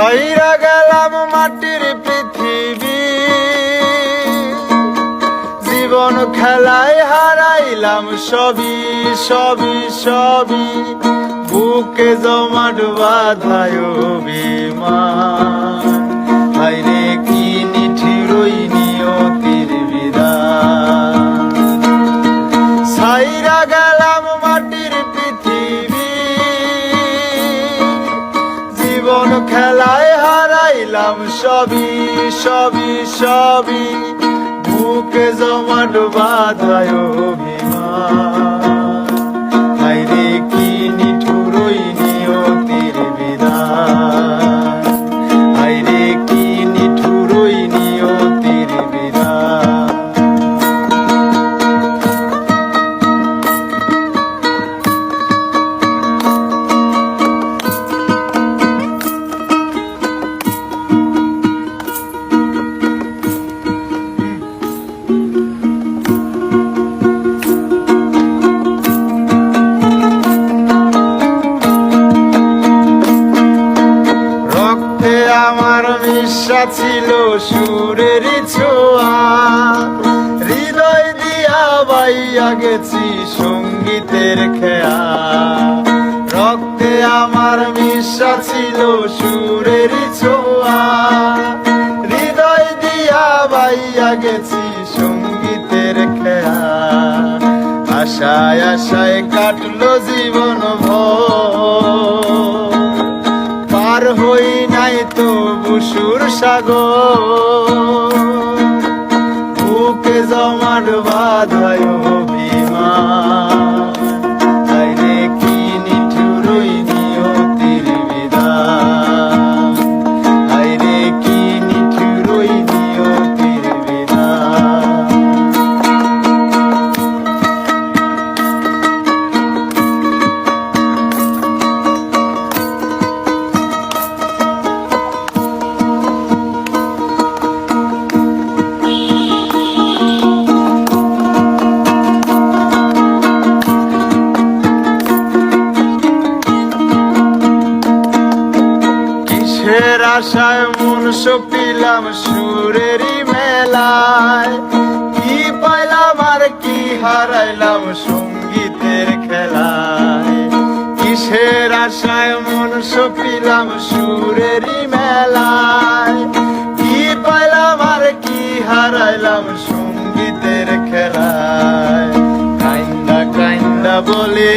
ছাইরা গেলাম মাটির পৃথিবী, জীবন খেলায় হারাইলাম সবই সবই সবই, বুকে জমাট বাঁধায় অভিমান। হায়রে কি নিঠিরই নিয়তির বিধান। ছাইরা গেলাম মাটির পৃথিবী, জীবন খেলায় হারাইলাম সবই সবই সবই, বুকে জমাট বাঁধায় অভিমান। হায়রে কি নিঠুরই নিয়তির বিধান, হায়রে কি নিঠুরই নিয়তির বিধান। আমার মিশা ছিল সুরের ছোঁয়া, হৃদয় দিয়া বাইয়া গেছি সঙ্গীতের খেয়া। রক্তে আমার মিশা ছিল সুরের ছোঁয়া, হৃদয় দিয়া বাইয়া গেছি সঙ্গীতের খেয়া। আশায় আশায় কাটলো জীবন ভর, পার হই নাই তো বুসুর সাগর, বুকে জমাট বাঁধায় অভিমান। হায়রে কি নিঠুরই নিয়তির বিধান, হায়রে কি নিঠুরই নিয়তির বিধান। কিসের আশায় মন সপিলাম সুরেরই মেলায়, কি পাইলাম আর কি হারাইলাম সঙ্গীতের খেলায়। কিসের আশায় মন সপিলাম সুরেরই মেলায়, কি পাইলাম আর কি হারাইলাম সঙ্গীতের খেলায়। কাইন্দা কাইন্দা বলে